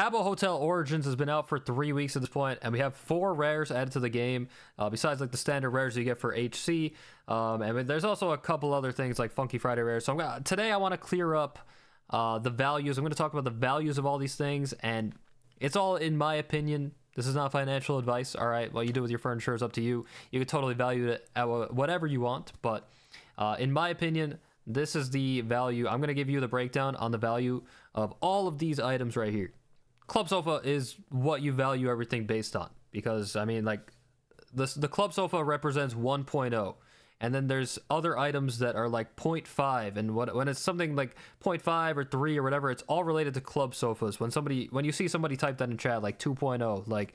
Habbo Hotel Origins has been out for 3 weeks at this point, and we have 4 rares added to the game, besides like the standard rares you get for HC. And there's also a couple other things like Funky Friday rares. So today I want to clear up the values. I'm going to talk about the values of all these things, and it's all in my opinion. This is not financial advice. All right, what you do with your furniture is up to you. You can totally value it at whatever you want, but in my opinion, this is the value. I'm going to give you the breakdown on the value of all of these items right here. Club sofa is what you value everything based on, because I mean, like, the club sofa represents 1.0, and then there's other items that are like 0.5, and when it's something like 0.5 or 3 or whatever, it's all related to club sofas. When you see somebody type that in chat, like 2.0, like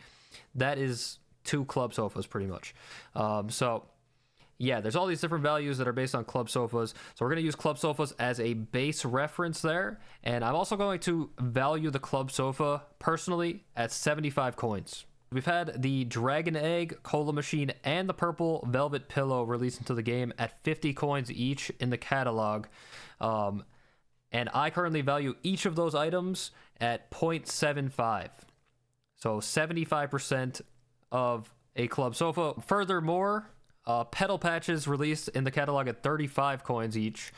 that is 2 club sofas pretty much. So yeah, there's all these different values that are based on club sofas. So we're going to use club sofas as a base reference there. And I'm also going to value the club sofa personally at 75 coins. We've had the Dragon Egg, Cola Machine, and the Purple Velvet Pillow released into the game at 50 coins each in the catalog. And I currently value each of those items at 0.75. So 75% of a club sofa. Furthermore, pedal patches released in the catalog at 35 coins each.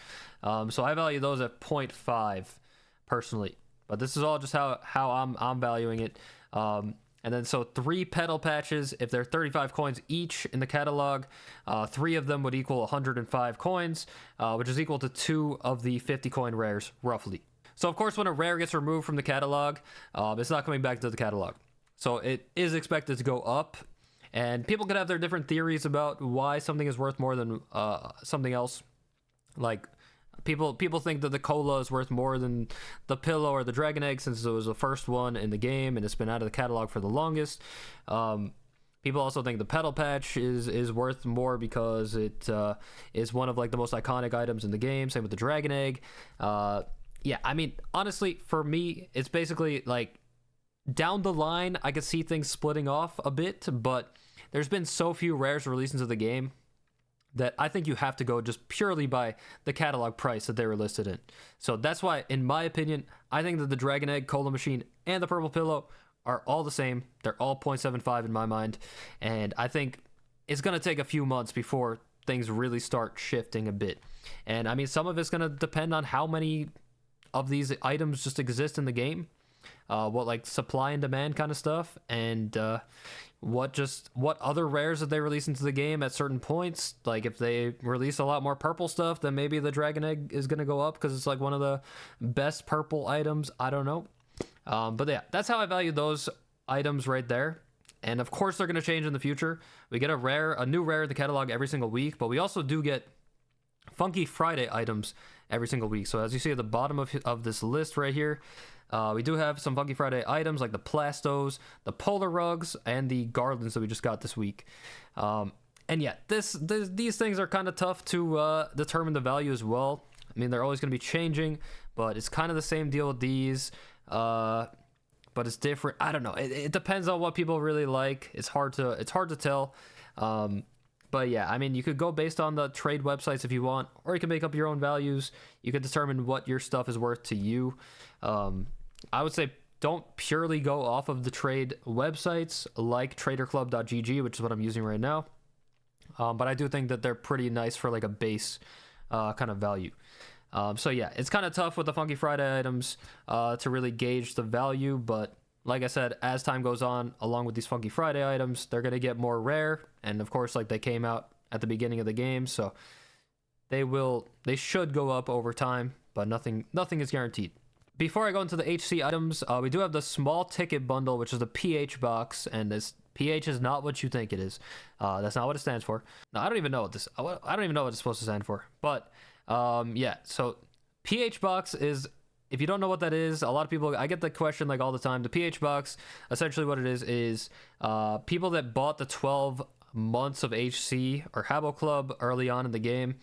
So I value those at 0.5 personally. But this is all just how I'm valuing it. And then so 3 pedal patches, if they're 35 coins each in the catalog, 3 of them would equal 105 coins, which is equal to 2 of the 50 coin rares, roughly. So of course, when a rare gets removed from the catalog, it's not coming back to the catalog. So it is expected to go up. And people could have their different theories about why something is worth more than something else. Like, people think that the cola is worth more than the pillow or the dragon egg, since it was the first one in the game and it's been out of the catalog for the longest. People also think the pedal patch is worth more because it is one of like the most iconic items in the game. Same with the dragon egg. Yeah, I mean, honestly, for me, it's basically like, down the line, I could see things splitting off a bit, but there's been so few rares released into the game that I think you have to go just purely by the catalog price that they were listed in. So that's why, in my opinion, I think that the Dragon Egg, Cola Machine, and the Purple Pillow are all the same. They're all 0.75 in my mind, and I think it's going to take a few months before things really start shifting a bit. And I mean, some of it's going to depend on how many of these items just exist in the game. What like supply and demand kind of stuff, and what other rares that they release into the game at certain points. Like if they release a lot more purple stuff, then maybe the Dragon Egg is going to go up because it's like one of the best purple items. I don't know. But yeah, that's how I value those items right there. And of course they're going to change in the future. We get a new rare in the catalog every single week, but we also do get Funky Friday items every single week. So as you see at the bottom of this list right here, we do have some Funky Friday items like the Plastos, the Polar Rugs, and the Garlands that we just got this week. And yeah, these things are kind of tough to determine the value as well. I mean, they're always going to be changing, but it's kind of the same deal with these. But it's different. I don't know. It depends on what people really like. It's hard to tell. But yeah, I mean, you could go based on the trade websites if you want, or you can make up your own values. You can determine what your stuff is worth to you. I would say don't purely go off of the trade websites like traderclub.gg, which is what I'm using right now. But I do think that they're pretty nice for like a base kind of value. So yeah, it's kind of tough with the Funky Friday items to really gauge the value, but like I said, as time goes on, along with these Funky Friday items, they're going to get more rare. And of course, like they came out at the beginning of the game, so they should go up over time, but nothing is guaranteed. Before I go into the HC items, we do have the small ticket bundle, which is the PH box, and this PH is not what you think it is. That's not what it stands for. No, I don't even know what it's supposed to stand for. But yeah, so PH box is, if you don't know what that is, a lot of people, I get the question like all the time. The PH box, essentially what it is people that bought the 12 months of HC or Habbo Club early on in the game,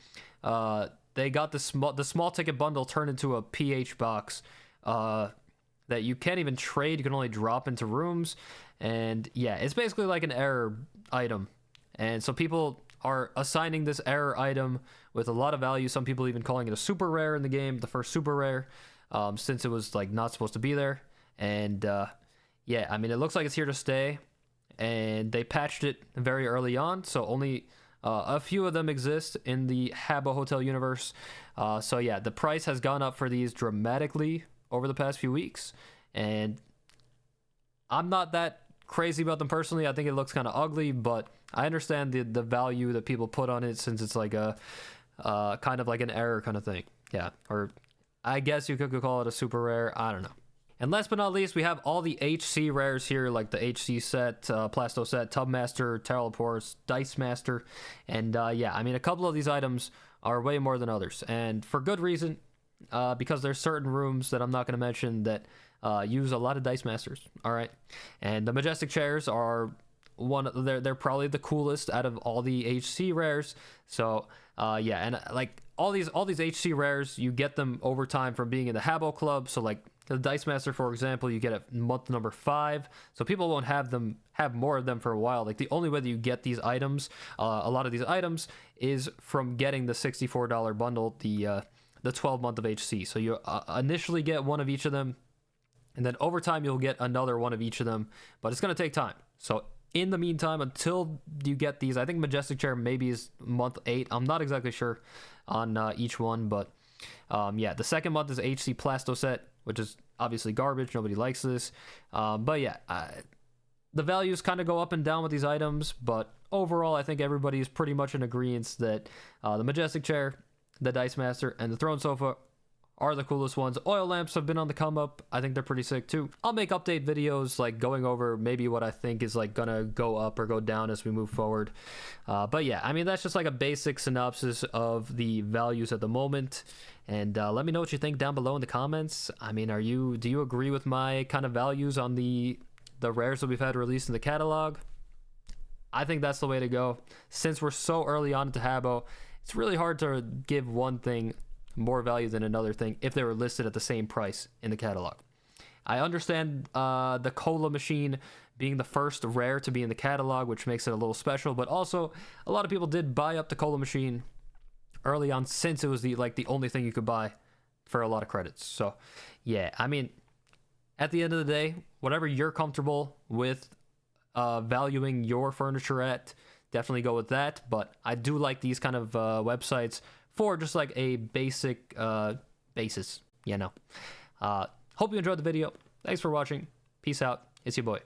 they got the small ticket bundle turned into a PH box that you can't even trade. You can only drop into rooms, and yeah, it's basically like an error item. And so people are assigning this error item with a lot of value. Some people even calling it a super rare in the game, the first super rare, since it was like not supposed to be there. And yeah, I mean, it looks like it's here to stay, and they patched it very early on, so only a few of them exist in the Habbo Hotel universe. So yeah, the price has gone up for these dramatically over the past few weeks, and I'm not that crazy about them personally. I think it looks kind of ugly, but I understand the value that people put on it, since it's like a kind of like an error kind of thing. Yeah, or I guess you could call it a super rare. I don't know. And last but not least, we have all the HC rares here, like the HC set, Plasto set, Tub Master, Teleports, Dice Master. And yeah, I mean, a couple of these items are way more than others, and for good reason, because there's certain rooms that I'm not going to mention that use a lot of Dice Masters. All right. And the Majestic chairs are they're probably the coolest out of all the HC rares. So yeah, and like all these HC rares, you get them over time from being in the Habbo Club. So like the Dice Master, for example, you get at month number 5, so people won't have more of them for a while. Like the only way that you get these items, a lot of these items, is from getting the $64 bundle, the 12 month of HC. So you initially get one of each of them, and then over time you'll get another one of each of them, but it's going to take time. So in the meantime, until you get these, I think Majestic Chair maybe is month 8. I'm not exactly sure on each one, but yeah, the second month is HC Plasto set, which is obviously garbage. Nobody likes this. But yeah, the values kind of go up and down with these items, but overall, I think everybody is pretty much in agreement that the Majestic Chair, the Dice Master, and the Throne Sofa are the coolest ones. Oil lamps have been on the come up. I think they're pretty sick too. I'll make update videos like going over maybe what I think is like gonna go up or go down as we move forward. But yeah, I mean, that's just like a basic synopsis of the values at the moment. And let me know what you think down below in the comments. I mean, do you agree with my kind of values on the rares that we've had released in the catalog? I think that's the way to go. Since we're so early on into Habbo, it's really hard to give one thing more value than another thing if they were listed at the same price in the catalog. I understand the cola machine being the first rare to be in the catalog, which makes it a little special, but also a lot of people did buy up the cola machine early on, since it was the only thing you could buy for a lot of credits. So yeah, I mean, at the end of the day, whatever you're comfortable with valuing your furniture at, definitely go with that. But I do like these kind of websites for just like a basic basis, you know. Hope you enjoyed the video. Thanks for watching. Peace out. It's your boy.